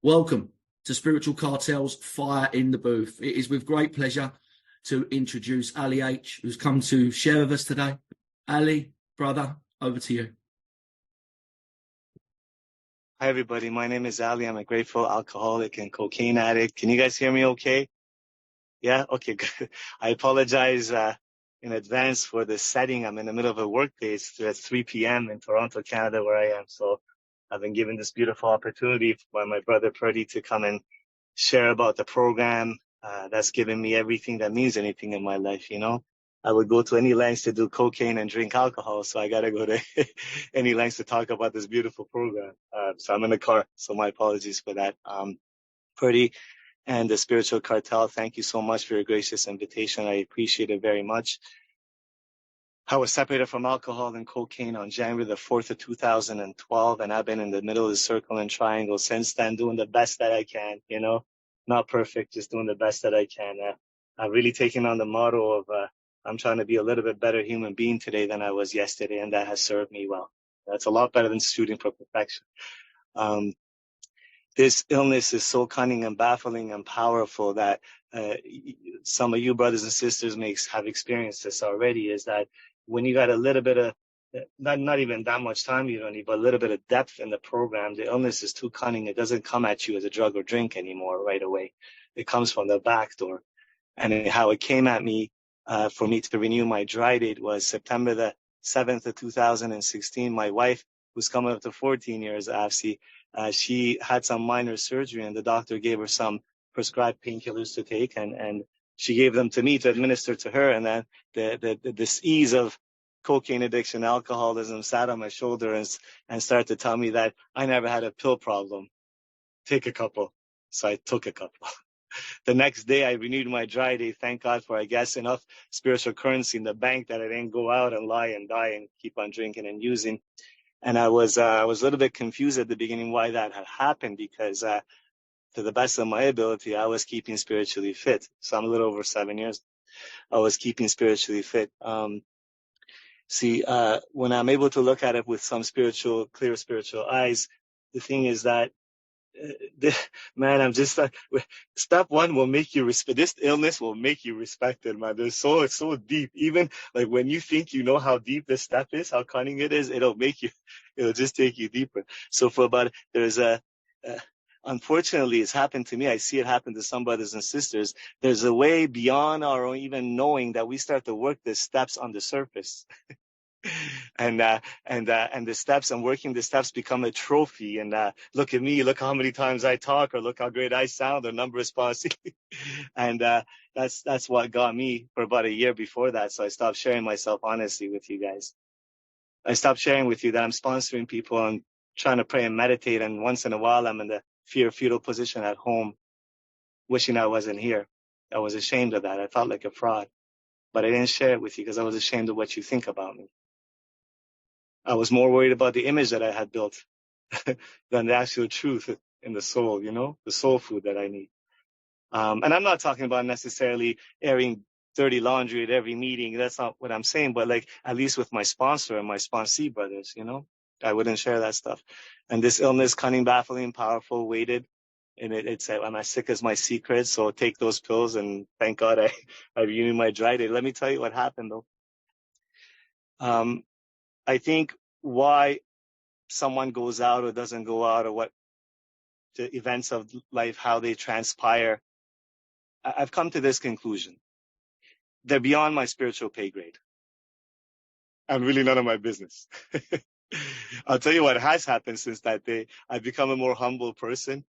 Welcome to Spiritual Cartel's Fire in the Booth. It is with great pleasure to introduce Ali H, who's come to share with us today. Ali, brother, over to you. Hi, everybody. My name is Ali. I'm a grateful alcoholic and cocaine addict. Can you guys hear me okay? Yeah? Okay, good. I apologize in advance for the setting. I'm in the middle of a workday. It's 3 p.m. in Toronto, Canada, where I am. So I've been given this beautiful opportunity by my brother Purdy to come and share about the program. That's given me everything that means anything in my life, you know? I would go to any lengths to do cocaine and drink alcohol, so I got to go to any lengths to talk about this beautiful program. So I'm in the car, so my apologies for that. Purdy and the Spiritual Cartel, thank you so much for your gracious invitation. I appreciate it very much. I was separated from alcohol and cocaine on January the 4th of 2012, and I've been in the middle of the circle and triangle since then, doing the best that I can, you know, not perfect, just doing the best that I can. I've really taken on the motto of, I'm trying to be a little bit better human being today than I was yesterday, and that has served me well. That's a lot better than shooting for perfection. This illness is so cunning and baffling and powerful that some of you brothers and sisters have experienced this already, is that when you got a little bit of, not even that much time you don't need, but a little bit of depth in the program, the illness is too cunning. It doesn't come at you as a drug or drink anymore right away. It comes from the back door. And how it came at me for me to renew my dry date was September the 7th of 2016. My wife, who's coming up to 14 years, AFC, she had some minor surgery, and the doctor gave her some prescribed painkillers to take, and she gave them to me to administer to her. And then this ease of cocaine addiction, alcoholism sat on my shoulder and started to tell me that I never had a pill problem. Take a couple. So I took a couple. The next day, I renewed my dry day. Thank God for, I guess, enough spiritual currency in the bank that I didn't go out and lie and die and keep on drinking and using. And I was a little bit confused at the beginning why that had happened, because to the best of my ability, I was keeping spiritually fit. So I'm a little over 7 years. I was keeping spiritually fit. When I'm able to look at it with some clear spiritual eyes, the thing is that, man, I'm just like, step one will make you respect. This illness will make you respected, man. It's so deep. Even like when you think you know how deep this step is, how cunning it is, it'll just take you deeper. So unfortunately, it's happened to me. I see it happen to some brothers and sisters. There's a way beyond our own even knowing that we start to work the steps on the surface. And the steps and working the steps become a trophy. And look at me, look how many times I talk, or look how great I sound, or number response. And that's what got me for about a year before that. So I stopped sharing myself honestly with you guys. I stopped sharing with you that I'm sponsoring people and trying to pray and meditate. And once in a while, I'm in the fetal position at home, wishing I wasn't here. I was ashamed of that. I felt like a fraud, but I didn't share it with you because I was ashamed of what you think about me. I was more worried about the image that I had built than the actual truth in the soul, you know, the soul food that I need. And I'm not talking about necessarily airing dirty laundry at every meeting. That's not what I'm saying. But like, at least with my sponsor and my sponsee brothers, you know, I wouldn't share that stuff. And this illness, cunning, baffling, powerful, waited. And it's I'm as sick as my secret. So take those pills, and thank God I renewed my dry day. Let me tell you what happened though. I think why someone goes out or doesn't go out, or what the events of life, how they transpire, I've come to this conclusion. They're beyond my spiritual pay grade. And really none of my business. I'll tell you what has happened since that day. I've become a more humble person.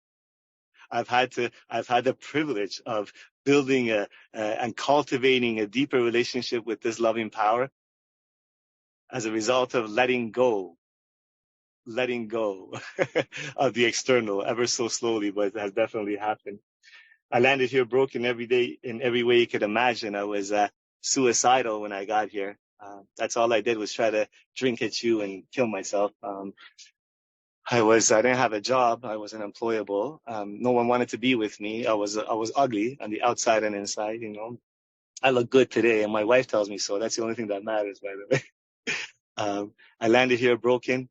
I've had the privilege of building and cultivating a deeper relationship with this loving power as a result of letting go of the external, ever so slowly, but it has definitely happened. I landed here broken every day in every way you could imagine. I was suicidal when I got here. That's all I did was try to drink and chew and kill myself. I didn't have a job. I was unemployable. No one wanted to be with me. I was ugly on the outside and inside, you know. I look good today, and my wife tells me so. That's the only thing that matters, by the way. I landed here broken,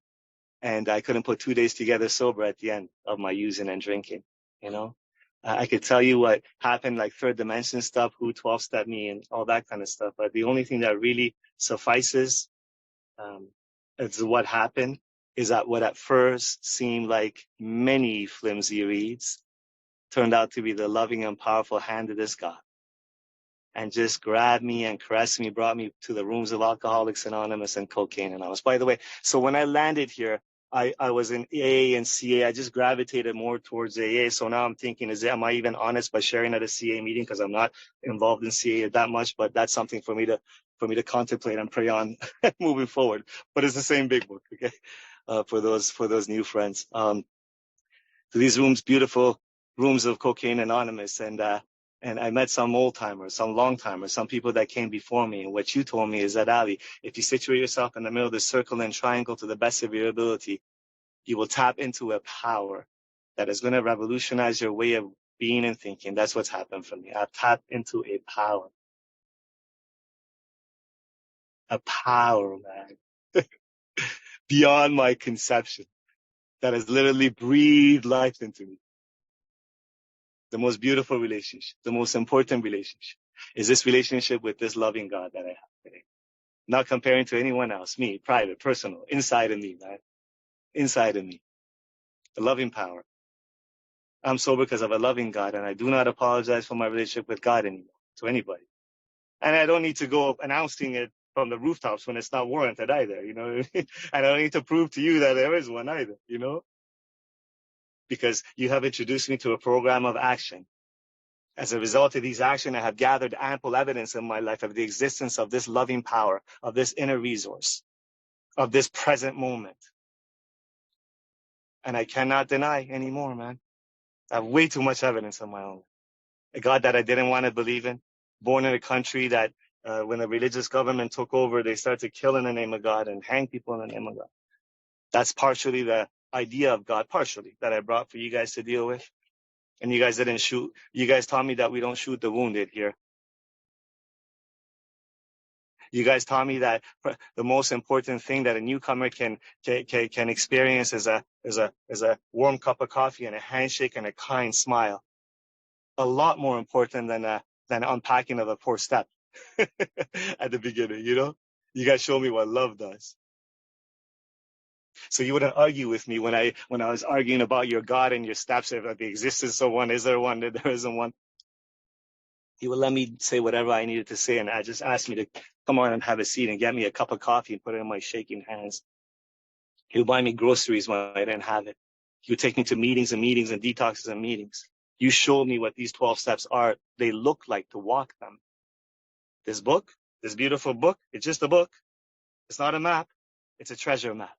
and I couldn't put 2 days together sober at the end of my using and drinking. you know. I could tell you what happened, like third dimension stuff, who 12-step me and all that kind of stuff. But the only thing that really suffices as what happened is that what at first seemed like many flimsy reeds turned out to be the loving and powerful hand of this God, and just grabbed me and caressed me, brought me to the rooms of Alcoholics Anonymous and Cocaine Anonymous. By the way, so when I landed here, I was in AA and CA. I just gravitated more towards AA. So now I'm thinking, am I even honest by sharing at a CA meeting? Because I'm not involved in CA that much, but that's something for me to contemplate and pray on moving forward. But it's the same big book, okay? For those new friends. So these rooms, beautiful rooms of Cocaine Anonymous, and I met some old timers, some long timers, some people that came before me. And what you told me is that, Ali, if you situate yourself in the middle of the circle and triangle to the best of your ability, you will tap into a power that is going to revolutionize your way of being and thinking. That's what's happened for me. I've tapped into a power, man, beyond my conception, that has literally breathed life into me. The most beautiful relationship, the most important relationship is this relationship with this loving God that I have today. Not comparing to anyone else, me, private, personal, inside of me, man. Inside of me. The loving power. I'm sober because of a loving God, and I do not apologize for my relationship with God anymore, to anybody. And I don't need to go announcing it from the rooftops when it's not warranted either, you know what I mean? And I don't need to prove to you that there is one either, you know? Because you have introduced me to a program of action. As a result of these actions, I have gathered ample evidence in my life of the existence of this loving power, of this inner resource, of this present moment. And I cannot deny anymore, man. I have way too much evidence on my own. A God that I didn't want to believe in, born in a country that when the religious government took over, they started to kill in the name of God and hang people in the name of God. That's partially the idea of God, partially, that I brought for you guys to deal with. And you guys didn't shoot. You guys taught me that we don't shoot the wounded here. You guys taught me that the most important thing that a newcomer can experience is a warm cup of coffee and a handshake and a kind smile. A lot more important than unpacking of a poor step at the beginning, you know? You guys show me what love does. So you wouldn't argue with me when I was arguing about your God and your steps, about the existence of one, is there one, there isn't one. He would let me say whatever I needed to say, and I just asked me to come on and have a seat and get me a cup of coffee and put it in my shaking hands. He would buy me groceries when I didn't have it. He would take me to meetings and meetings and detoxes and meetings. You showed me what these 12 steps are. They look like to walk them. This book, this beautiful book, it's just a book. It's not a map. It's a treasure map.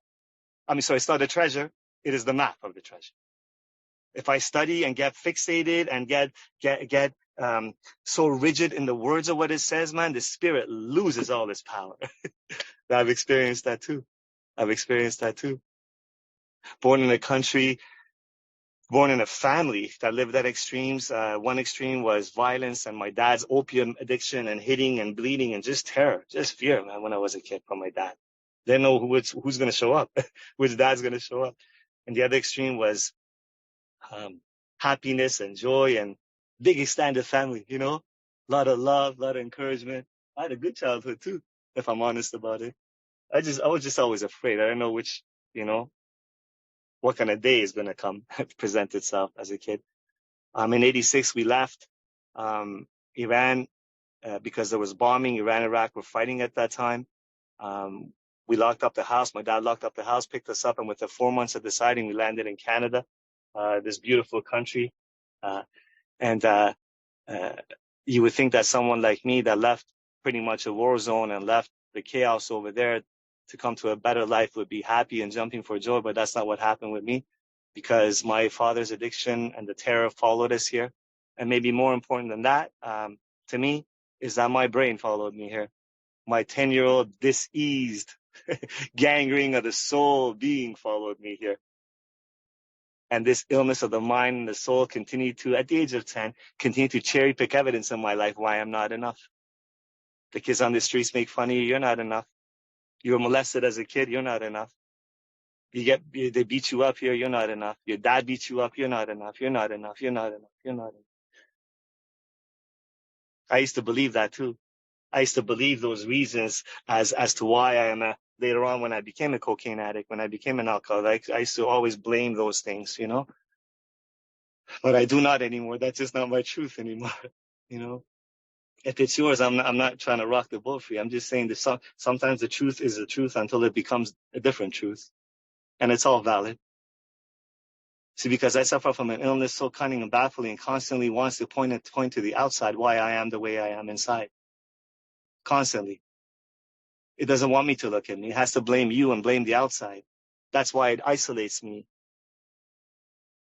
It's not a treasure. It is the map of the treasure. If I study and get fixated and get so rigid in the words of what it says, man, the spirit loses all its power. I've experienced that too. Born in a country, born in a family that lived at extremes. One extreme was violence and my dad's opium addiction and hitting and bleeding and just terror, just fear, man, when I was a kid from my dad. Didn't know who's going to show up, which dad's going to show up. And the other extreme was happiness and joy and big extended family, you know, a lot of love, a lot of encouragement. I had a good childhood too, if I'm honest about it. I was just always afraid. I don't know what kind of day is going to come present itself as a kid. In 86, we left Iran because there was bombing. Iran and Iraq were fighting at that time. We locked up the house. My dad locked up the house, picked us up, and within 4 months of deciding, we landed in Canada, this beautiful country. And you would think that someone like me that left pretty much a war zone and left the chaos over there to come to a better life would be happy and jumping for joy, but that's not what happened with me, because my father's addiction and the terror followed us here. And maybe more important than that, to me, is that my brain followed me here. My 10-year-old diseased gangrene of the soul being followed me here. And this illness of the mind and the soul continued to, at the age of 10, continue to cherry pick evidence in my life why I'm not enough. The kids on the streets make fun of you. You're not enough. You were molested as a kid. You're not enough. They beat you up here, you're not enough. Your dad beats you up, you're not enough. You're not enough. You're not enough. You're not enough. I used to believe that too. I used to believe those reasons as to why I am later on when I became a cocaine addict, when I became an alcoholic. I used to always blame those things, but I do not anymore. That's just not my truth anymore. you know, if it's yours, I'm not trying to rock the boat for you. I'm just saying that sometimes the truth is the truth until it becomes a different truth, and it's all valid. See, because I suffer from an illness so cunning and baffling and constantly wants to point to the outside why I am the way I am inside. Constantly. It doesn't want me to look at me. It has to blame you and blame the outside. That's why it isolates me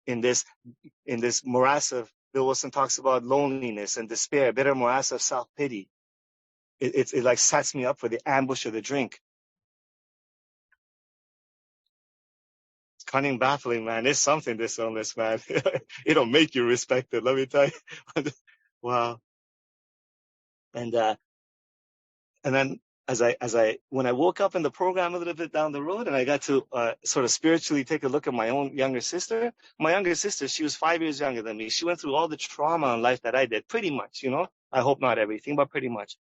in this morass of, Bill Wilson talks about loneliness and despair, bitter morass of self-pity. It like sets me up for the ambush of the drink. Cunning, baffling, man. It's something, this illness, man. It'll make you respect it, let me tell you. Wow. And then when I woke up in the program a little bit down the road and I got to sort of spiritually take a look at my own younger sister, she was 5 years younger than me. She went through all the trauma in life that I did, pretty much, I hope not everything, but pretty much.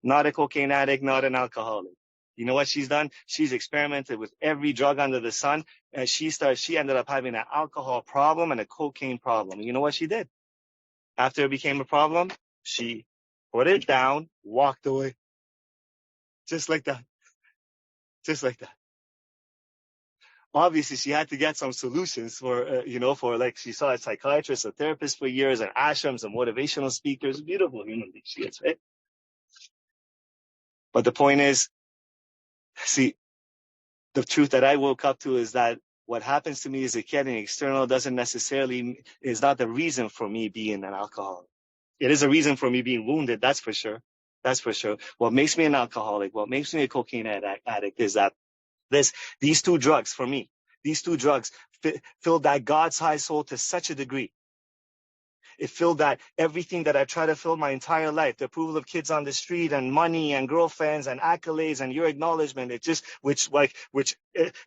Not a cocaine addict, not an alcoholic. You know what she's done? She's experimented with every drug under the sun, and she ended up having an alcohol problem and a cocaine problem. You know what she did? After it became a problem, she put it down, walked away. Just like that. Just like that. Obviously, she had to get some solutions for like she saw a psychiatrist, a therapist for years, and ashrams and motivational speakers. Beautiful human being she is, right? But the point is, see, the truth that I woke up to is that what happens to me as a kid and external is not the reason for me being an alcoholic. It is a reason for me being wounded, that's for sure. That's for sure. What makes me an alcoholic, what makes me a cocaine addict is that these two drugs for me, filled that God's high soul to such a degree. It filled that everything that I tried to fill my entire life, the approval of kids on the street and money and girlfriends and accolades and your acknowledgement. Which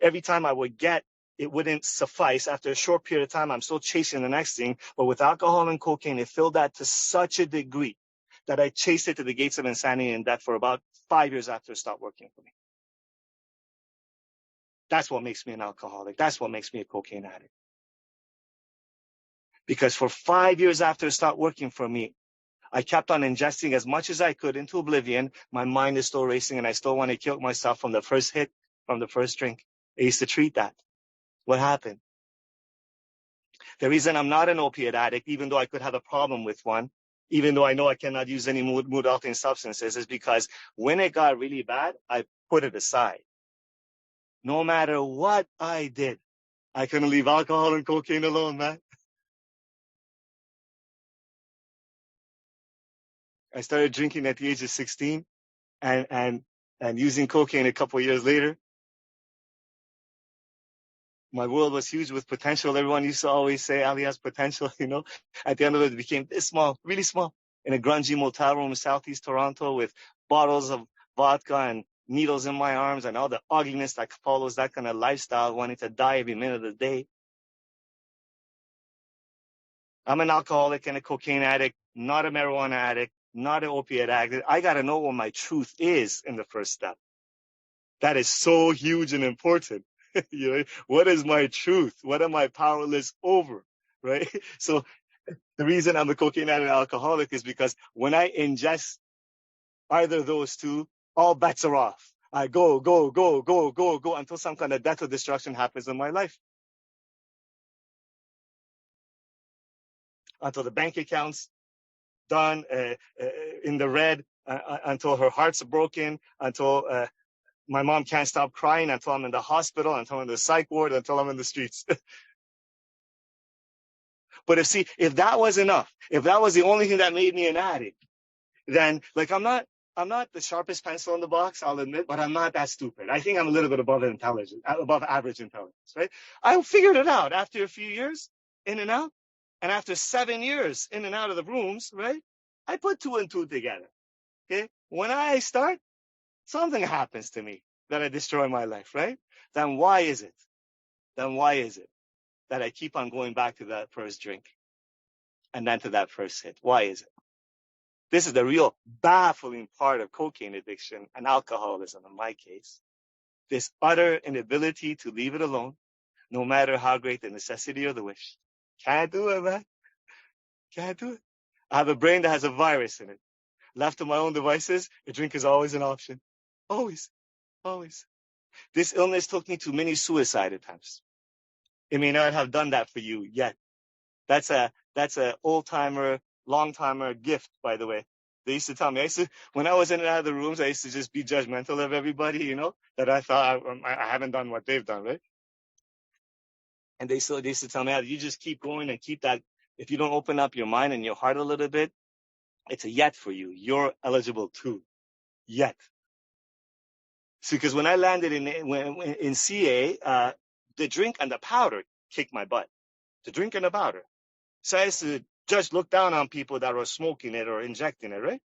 every time I would get, it wouldn't suffice. After a short period of time, I'm still chasing the next thing. But with alcohol and cocaine, it filled that to such a degree that I chased it to the gates of insanity and death for about 5 years after it stopped working for me. That's what makes me an alcoholic. That's what makes me a cocaine addict. Because for 5 years after it stopped working for me, I kept on ingesting as much as I could into oblivion. My mind is still racing and I still want to kill myself from the first hit, from the first drink. I used to treat that. What happened? The reason I'm not an opiate addict, even though I could have a problem with one, even though I know I cannot use any mood-altering substances, is because when it got really bad, I put it aside. No matter what I did, I couldn't leave alcohol and cocaine alone, man. I started drinking at the age of 16 and using cocaine a couple of years later. My world was huge with potential. Everyone used to always say Ali has potential, At the end of it became this small, really small, in a grungy motel room in Southeast Toronto with bottles of vodka and needles in my arms and all the ugliness that follows that kind of lifestyle, wanting to die every minute of the day. I'm an alcoholic and a cocaine addict, not a marijuana addict, not an opiate addict. I got to know what my truth is in the first step. That is so huge and important. What is my truth? What am I powerless over? Right? So the reason I'm a cocaine addict and alcoholic is because when I ingest either of those two, all bets are off. I go until some kind of death or destruction happens in my life. Until the bank account's done in the red, until her heart's broken, until my mom can't stop crying, until I'm in the hospital, until I'm in the psych ward, until I'm in the streets. But if that was enough, if that was the only thing that made me an addict, then I'm not the sharpest pencil in the box, I'll admit, but I'm not that stupid. I think I'm a little bit above average intelligence, right? I figured it out after a few years in and out, and after 7 years in and out of the rooms, right? I put 2 and 2 together. Okay, when I start, something happens to me that I destroy my life, right? Then why is it? then why is it that I keep on going back to that first drink and then to that first hit? Why is it? This is the real baffling part of cocaine addiction and alcoholism in my case. This utter inability to leave it alone, no matter how great the necessity or the wish. Can't do it, man. Can't do it. I have a brain that has a virus in it. Left to my own devices, a drink is always an option. Always. Always. This illness took me to many suicide attempts. It may not have done that for you yet. That's a old-timer, long-timer gift, by the way. They used to tell me, when I was in and out of the rooms, I used to just be judgmental of everybody, that I thought I haven't done what they've done, right? And they used to tell me, you just keep going and keep that. If you don't open up your mind and your heart a little bit, it's a yet for you. You're eligible too. Yet. See, because when I landed in CA, the drink and the powder kicked my butt. The drink and the powder. So I used to just look down on people that were smoking it or injecting it, right?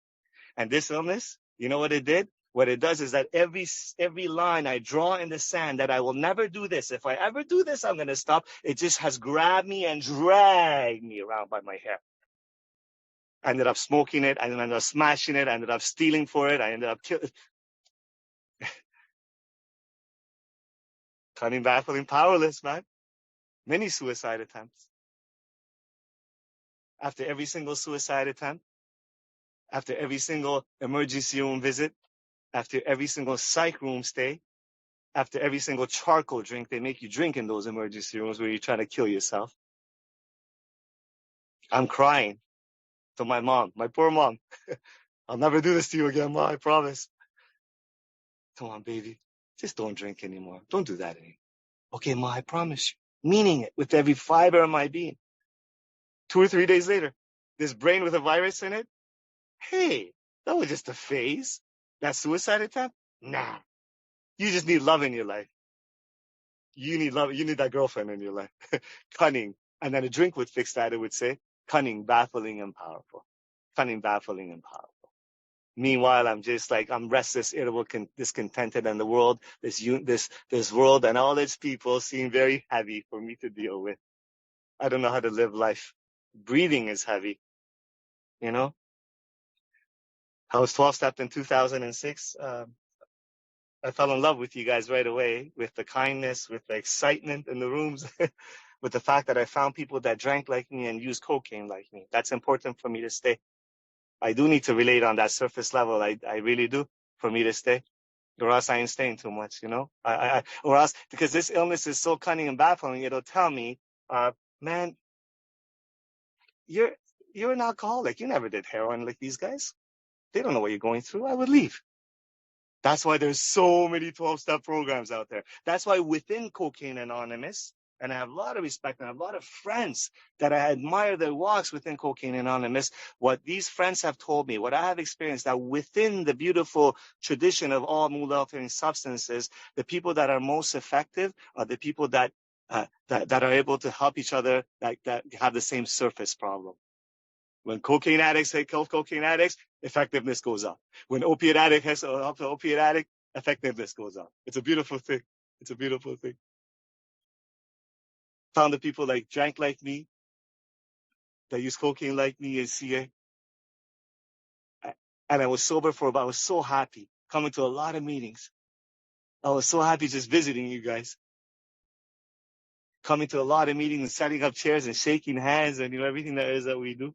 And this illness, you know what it did? What it does is that every line I draw in the sand that I will never do this. If I ever do this, I'm going to stop. It just has grabbed me and dragged me around by my hair. I ended up smoking it. I ended up smashing it. I ended up stealing for it. I ended up cunning, baffling, powerless, man. Many suicide attempts. After every single suicide attempt, after every single emergency room visit, after every single psych room stay, after every single charcoal drink they make you drink in those emergency rooms where you're trying to kill yourself, I'm crying to my mom, my poor mom. I'll never do this to you again, Ma, I promise. Come on, baby. Just don't drink anymore. Don't do that anymore. Okay, Ma, I promise you. Meaning it with every fiber of my being. 2 or 3 days later, this brain with a virus in it, hey, that was just a phase. That suicide attempt? Nah. You just need love in your life. You need love. You need that girlfriend in your life. Cunning. And then a drink would fix that. It would say, cunning, baffling, and powerful. Cunning, baffling, and powerful. Meanwhile, I'm just like, I'm restless, irritable, discontented, and the world, this world and all its people seem very heavy for me to deal with. I don't know how to live life. Breathing is heavy. I was 12-stepped in 2006. I fell in love with you guys right away, with the kindness, with the excitement in the rooms, with the fact that I found people that drank like me and used cocaine like me. That's important for me to stay. I do need to relate on that surface level. I really do, for me to stay. Or else I ain't staying too much, or else, because this illness is so cunning and baffling, it'll tell me, man, you're an alcoholic. You never did heroin like these guys. They don't know what you're going through. I would leave. That's why there's so many 12-step programs out there. That's why within Cocaine Anonymous, and I have a lot of respect and I have a lot of friends that I admire their walks within Cocaine Anonymous, what these friends have told me, what I have experienced, that within the beautiful tradition of all mood-altering substances, the people that are most effective are the people that are able to help each other, that have the same surface problem. When cocaine addicts help cocaine addicts, effectiveness goes up. When opiate addict has help the opiate addict, effectiveness goes up. It's a beautiful thing. It's a beautiful thing. Found the people that drank like me, that used cocaine like me in CA. And I was sober I was so happy coming to a lot of meetings. I was so happy just visiting you guys. Coming to a lot of meetings and setting up chairs and shaking hands and everything that is that we do.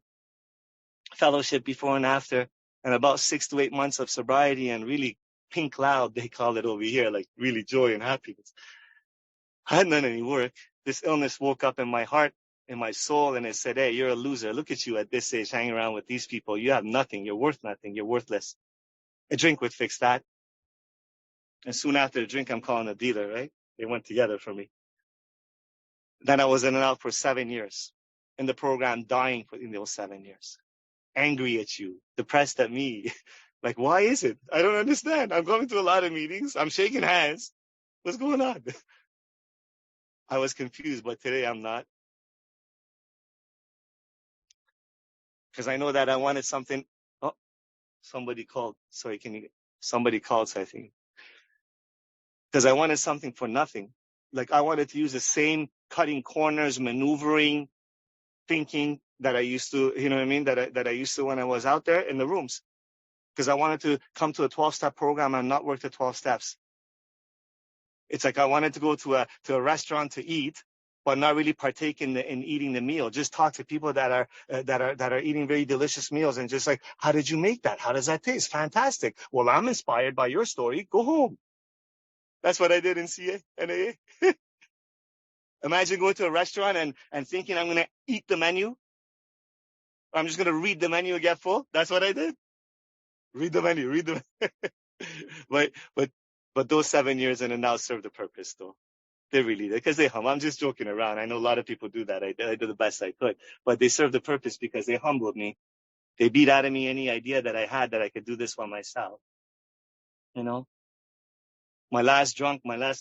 Fellowship before and after, and about 6 to 8 months of sobriety and really pink cloud, they call it over here, like really joy and happiness. I hadn't done any work. This illness woke up in my heart, in my soul, and it said, hey, you're a loser. Look at you at this age hanging around with these people. You have nothing. You're worth nothing. You're worthless. A drink would fix that. And soon after the drink, I'm calling a dealer, right? They went together for me. Then I was in and out for 7 years in the program, dying in those 7 years. Angry at you, depressed at me. Like, why is it? I don't understand. I'm going to a lot of meetings. I'm shaking hands. What's going on? I was confused, but today I'm not. Because I know that I wanted something. Oh, somebody called. Sorry, somebody called, so I think. Because I wanted something for nothing. Like I wanted to use the same cutting corners, maneuvering, thinking that I used to, you know what I mean? That I used to when I was out there in the rooms. Because I wanted to come to a 12-step program and not work the 12 steps. It's like I wanted to go to a restaurant to eat, but not really partake in eating the meal. Just talk to people that are eating very delicious meals and just like, how did you make that? How does that taste? Fantastic. Well, I'm inspired by your story. Go home. That's what I did in CA and AA. Imagine going to a restaurant and thinking I'm going to eat the menu. I'm just going to read the menu and get full. That's what I did. Read the menu, read the but those 7 years and it now served the purpose though. They really did, because I'm just joking around. I know a lot of people do that. I did the best I could, but they served the purpose because they humbled me. They beat out of me any idea that I had that I could do this for myself. You know, my last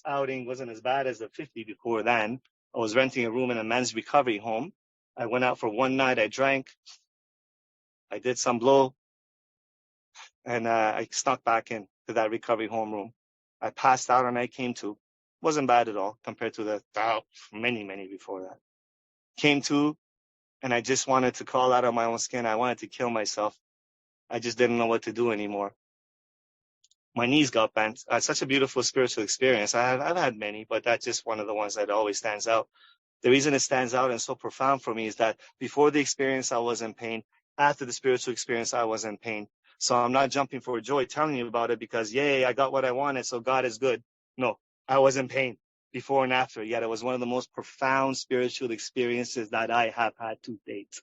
outing wasn't as bad as the 50 before then. I was renting a room in a men's recovery home. I went out for one night. I drank. I did some blow. And I snuck back in to that recovery homeroom. I passed out and I came to. Wasn't bad at all compared to the many before that. Came to, and I just wanted to crawl out of my own skin. I wanted to kill myself. I just didn't know what to do anymore. My knees got bent. Such a beautiful spiritual experience. I've had many, but that's just one of the ones that always stands out. The reason it stands out and so profound for me is that before the experience, I was in pain. After the spiritual experience, I was in pain. So I'm not jumping for joy telling you about it because, yay, I got what I wanted, so God is good. No, I was in pain before and after, yet it was one of the most profound spiritual experiences that I have had to date.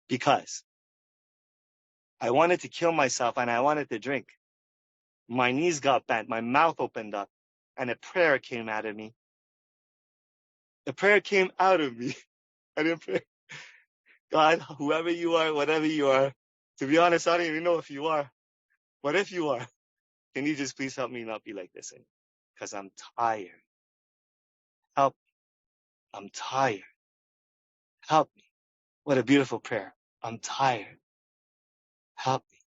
Because I wanted to kill myself and I wanted to drink. My knees got bent, my mouth opened up, and a prayer came out of me. The prayer came out of me. I didn't pray. God, whoever you are, whatever you are, to be honest, I don't even know if you are. But if you are, can you just please help me not be like this anymore? Because I'm tired. Help me. I'm tired. Help me. What a beautiful prayer. I'm tired. Help me.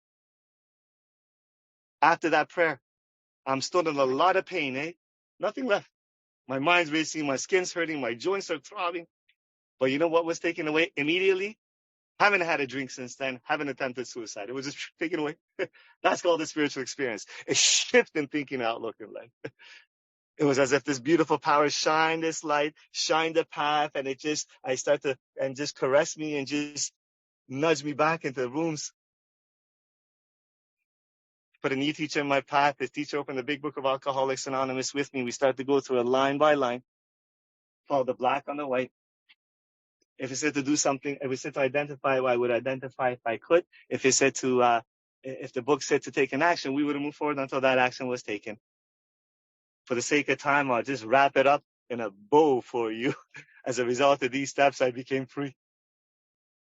After that prayer, I'm still in a lot of pain, eh? Nothing left. My mind's racing, my skin's hurting, my joints are throbbing. But you know what was taken away immediately? Haven't had a drink since then. Haven't attempted suicide. It was just taken away. That's called a spiritual experience. A shift in thinking, outlook in life. It was as if this beautiful power shined this light, shined the path, and I start to, and just caress me and just nudge me back into the rooms. Put a new teacher in my path. This teacher opened the big book of Alcoholics Anonymous with me. We start to go through a line by line, follow the black on the white. If it said to do something, if it said to identify, I would identify if I could. If it said to, if the book said to take an action, we would move forward until that action was taken. For the sake of time, I'll just wrap it up in a bow for you. As a result of these steps, I became free.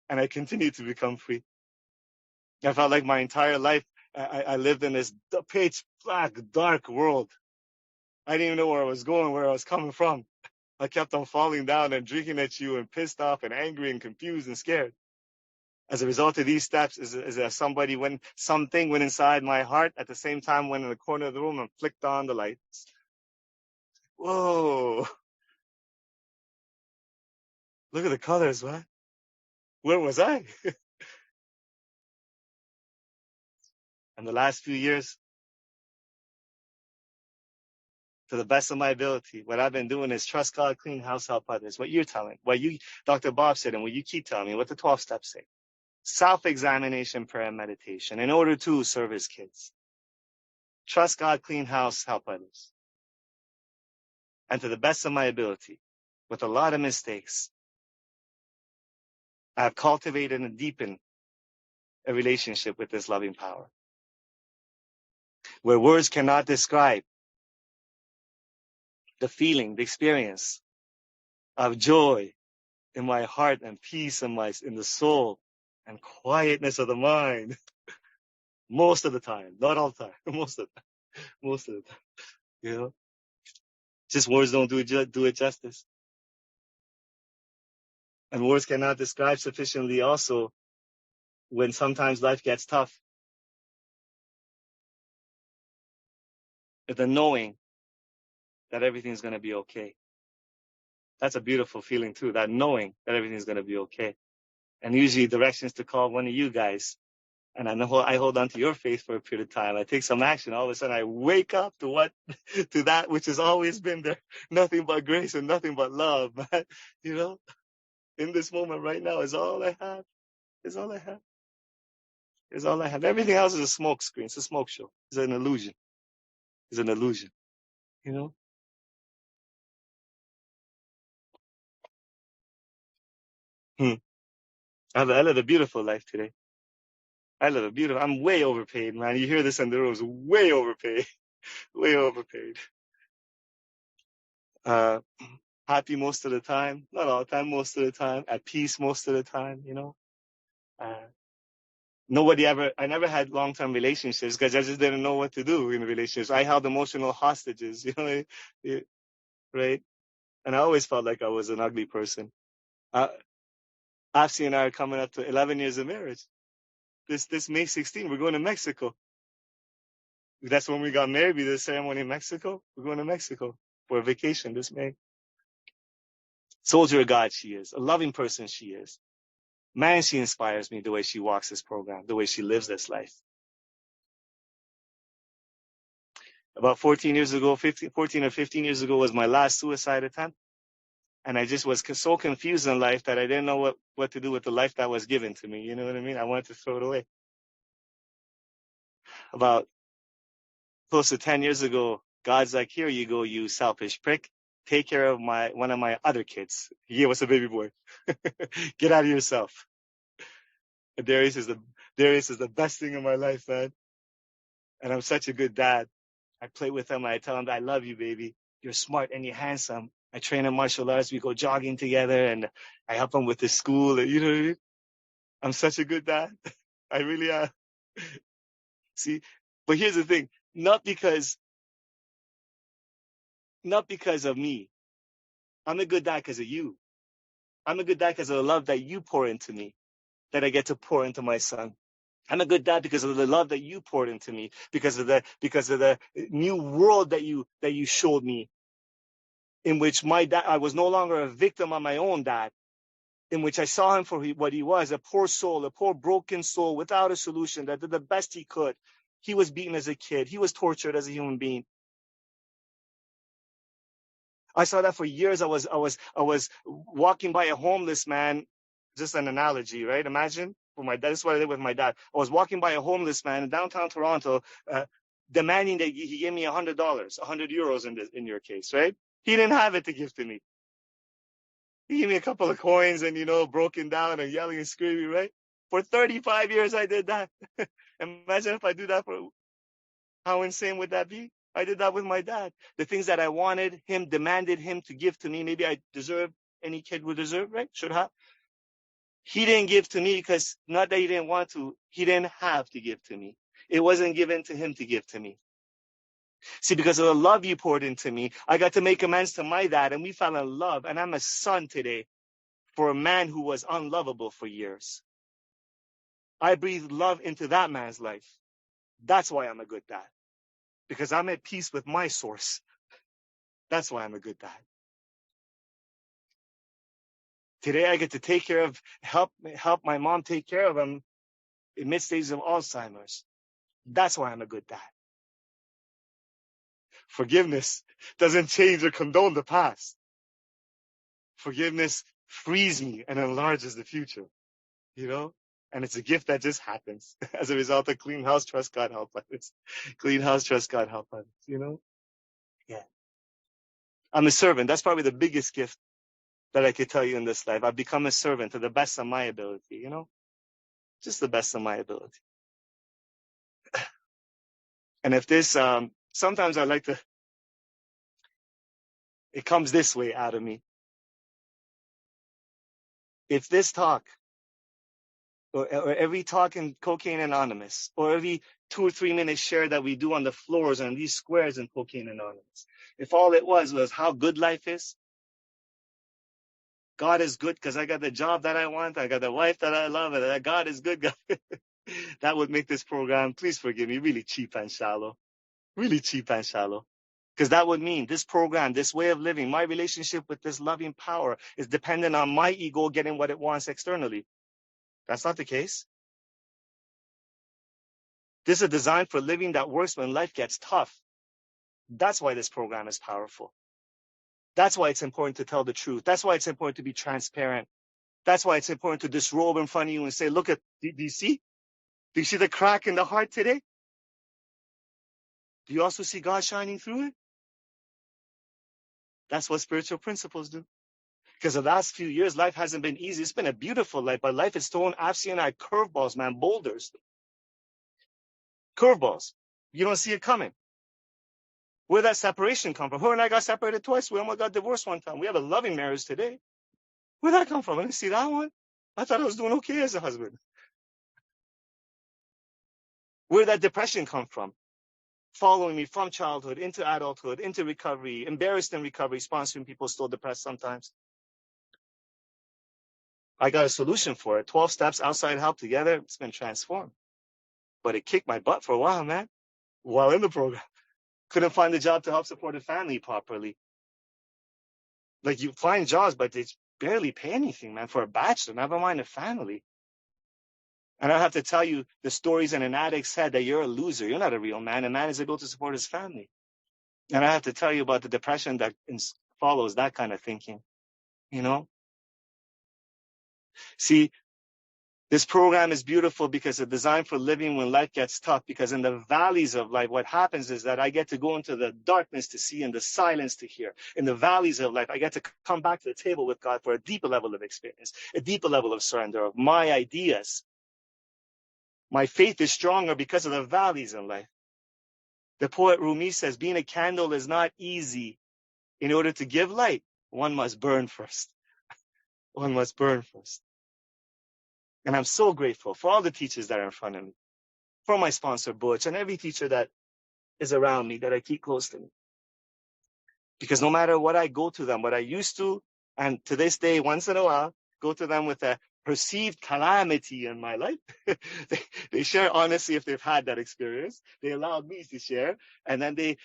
And I continue to become free. I felt like my entire life, I lived in this pitch black, dark world. I didn't even know where I was going, where I was coming from. I kept on falling down and drinking at you and pissed off and angry and confused and scared. As a result of these steps, something went inside my heart at the same time went in the corner of the room and flicked on the lights. Whoa. Look at the colors, man. Where was I? And the last few years, to the best of my ability, what I've been doing is trust God, clean house, help others. What you're telling, Dr. Bob said, and what you keep telling me, what the 12 steps say. Self-examination, prayer, and meditation in order to serve his kids. Trust God, clean house, help others. And to the best of my ability, with a lot of mistakes, I've cultivated and deepened a relationship with this loving power. Where words cannot describe the feeling, the experience of joy in my heart and peace in the soul and quietness of the mind. Most of the time, not all the time, most of the time, you know, just words don't do it justice. And words cannot describe sufficiently also when sometimes life gets tough. The knowing that everything's going to be okay. That's a beautiful feeling too, that knowing that everything's going to be okay. And usually directions to call one of you guys. And I know I hold on to your faith for a period of time. I take some action. All of a sudden I wake up to to that which has always been there. Nothing but grace and nothing but love, man. You know, in this moment right now is all I have. Is all I have. Is all I have. Everything else is a smoke screen. It's a smoke show. It's an illusion. It's an illusion. You know? I live a beautiful life today. I live a beautiful. I'm way overpaid, man. You hear this in the room? It's way overpaid. Way overpaid. Happy most of the time. Not all the time, most of the time. At peace most of the time, you know? Uh, I never had long-term relationships because I just didn't know what to do in relationships. I held emotional hostages, you know, right? And I always felt like I was an ugly person. Afsi and I are coming up to 11 years of marriage. This May 16, we're going to Mexico. That's when we got married. We did a ceremony in Mexico. We're going to Mexico for a vacation this May. Soldier of God she is. A loving person she is. Man, she inspires me the way she walks this program, the way she lives this life. About 14 or 15 years ago was my last suicide attempt. And I just was so confused in life that I didn't know what to do with the life that was given to me. You know what I mean? I wanted to throw it away. About close to 10 years ago, God's like, here you go, you selfish prick. Take care of one of my other kids. He gave us a baby boy. Get out of yourself. And Darius is the best thing in my life, man. And I'm such a good dad. I play with him. I tell him that I love you, baby. You're smart and you're handsome. I train in martial arts. We go jogging together, and I help him with his school. You know what I mean? I'm such a good dad. I really am. See, but here's the thing: not because of me. I'm a good dad because of you. I'm a good dad because of the love that you pour into me, that I get to pour into my son. I'm a good dad because of the love that you poured into me, because of the new world that you showed me, in which my dad, I was no longer a victim of my own dad, in which I saw him for what he was, a poor soul, a poor broken soul without a solution, that did the best he could. He was beaten as a kid. He was tortured as a human being. I saw that for years. I was walking by a homeless man, just an analogy, right? Imagine for my dad. This is what I did with my dad. I was walking by a homeless man in downtown Toronto, demanding that he give me $100, 100 euros in your case, right? He didn't have it to give to me. He gave me a couple of coins and, broken down and yelling and screaming, right? For 35 years, I did that. Imagine if I do that how insane would that be? I did that with my dad. The things that I wanted, demanded him to give to me. Maybe I deserved, any kid would deserve, right? Should have. He didn't give to me because, not that he didn't want to, he didn't have to give to me. It wasn't given to him to give to me. See, because of the love you poured into me, I got to make amends to my dad, and we fell in love. And I'm a son today for a man who was unlovable for years. I breathed love into that man's life. That's why I'm a good dad. Because I'm at peace with my source. That's why I'm a good dad. Today I get to help my mom take care of him in mid stages of Alzheimer's. That's why I'm a good dad. Forgiveness doesn't change or condone the past. Forgiveness frees me and enlarges the future, And it's a gift that just happens as a result of clean house, trust God, help others. Clean house, trust God, help others, Yeah. I'm a servant. That's probably the biggest gift that I could tell you in this life. I've become a servant to the best of my ability, just the best of my ability. And if this, sometimes I like to, it comes this way out of me. If this talk, or every talk in Cocaine Anonymous, or every 2 or 3 minute share that we do on the floors and these squares in Cocaine Anonymous, if all it was how good life is, God is good because I got the job that I want, I got the wife that I love, and God is good, that would make this program, please forgive me, really cheap and shallow. Really cheap and shallow. Because that would mean this program, this way of living, my relationship with this loving power is dependent on my ego getting what it wants externally. That's not the case. This is a design for living that works when life gets tough. That's why this program is powerful. That's why it's important to tell the truth. That's why it's important to be transparent. That's why it's important to disrobe in front of you and say, look at, do you see? Do you see the crack in the heart today? Do you also see God shining through it? That's what spiritual principles do. Because the last few years, life hasn't been easy. It's been a beautiful life, but life has thrown Afsi and I curveballs, man, boulders. Curveballs. You don't see it coming. Where that separation come from? Her and I got separated twice. We almost got divorced one time. We have a loving marriage today. Where'd that come from? I didn't see that one. I thought I was doing okay as a husband. Where'd that depression come from? Following me from childhood into adulthood, into recovery, embarrassed in recovery, sponsoring people still depressed sometimes. I got a solution for it. 12 steps, outside help together. It's been transformed. But it kicked my butt for a while, man, while in the program. Couldn't find a job to help support a family properly. Like, you find jobs, but they barely pay anything, man, for a bachelor, never mind a family. And I have to tell you the stories in an addict's head that you're a loser. You're not a real man. A man is able to support his family. And I have to tell you about the depression that follows that kind of thinking, you know? See, this program is beautiful because it's designed for living when life gets tough. Because in the valleys of life, what happens is that I get to go into the darkness to see and the silence to hear. In the valleys of life, I get to come back to the table with God for a deeper level of experience, a deeper level of surrender of my ideas. My faith is stronger because of the valleys in life. The poet Rumi says, being a candle is not easy. In order to give light, one must burn first. One must burn first. And I'm so grateful for all the teachers that are in front of me, for my sponsor, Butch, and every teacher that is around me, that I keep close to me. Because no matter what I go to them, what I used to, and to this day, once in a while, go to them with a perceived calamity in my life. they share honestly if they've had that experience. They allowed me to share, and then they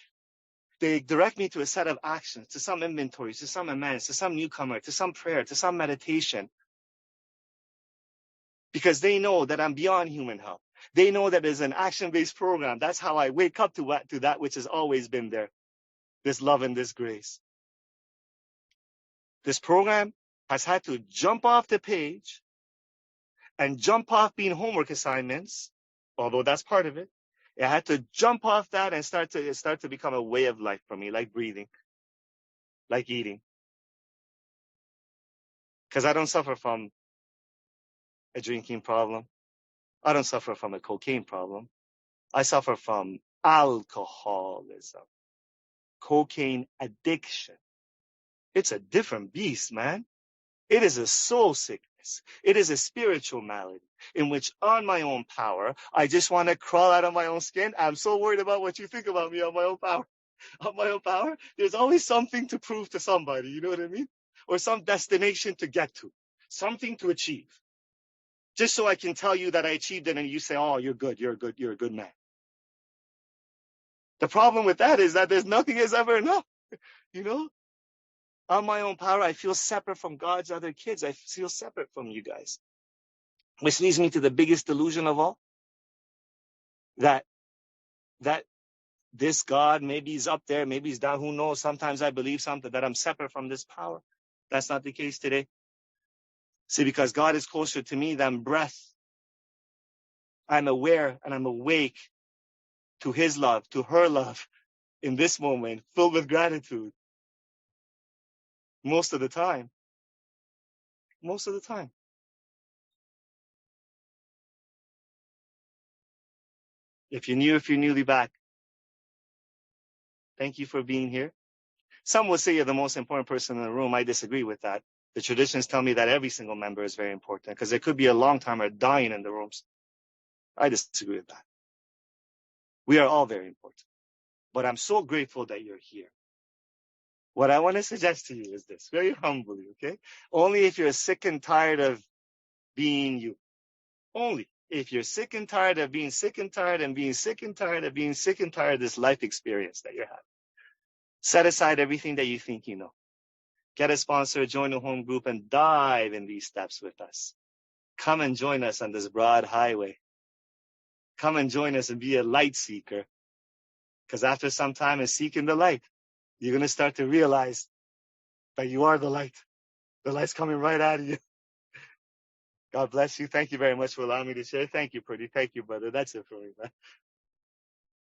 direct me to a set of actions, to some inventories, to some amends, to some newcomer, to some prayer, to some meditation. Because they know that I'm beyond human help. They know that there's an action-based program. That's how I wake up to that which has always been there, this love and this grace. This program has had to jump off the page and jump off being homework assignments, although that's part of it. It had to jump off that and start to become a way of life for me, like breathing, like eating. Because I don't suffer from a drinking problem. I don't suffer from a cocaine problem. I suffer from alcoholism, cocaine addiction. It's a different beast, man. It is a soul sickness. It is a spiritual malady in which on my own power, I just want to crawl out of my own skin. I'm so worried about what you think about me on my own power. On my own power, there's always something to prove to somebody, you know what I mean? Or some destination to get to, something to achieve. Just so I can tell you that I achieved it and you say, oh, you're good, you're a good man. The problem with that is that there's nothing is ever enough, you know? On my own power, I feel separate from God's other kids. I feel separate from you guys. Which leads me to the biggest delusion of all. That this God, maybe he's up there, maybe he's down, who knows? Sometimes I believe something, that I'm separate from this power. That's not the case today. See, because God is closer to me than breath. I'm aware and I'm awake to his love, to her love in this moment, filled with gratitude. Most of the time. Most of the time. If you're new, if you're newly back, thank you for being here. Some will say you're the most important person in the room. I disagree with that. The traditions tell me that every single member is very important because there could be a long timer dying in the rooms. I disagree with that. We are all very important. But I'm so grateful that you're here. What I want to suggest to you is this, very humbly, okay? Only if you're sick and tired of being you. Only if you're sick and tired of being sick and tired and being sick and tired of being sick and tired of this life experience that you're having. Set aside everything that you think you know. Get a sponsor, join a home group, and dive in these steps with us. Come and join us on this broad highway. Come and join us and be a light seeker. Because after some time of seeking the light, you're going to start to realize that you are the light. The light's coming right out of you. God bless you. Thank you very much for allowing me to share. Thank you, Pretty. Thank you, brother. That's it for me, man.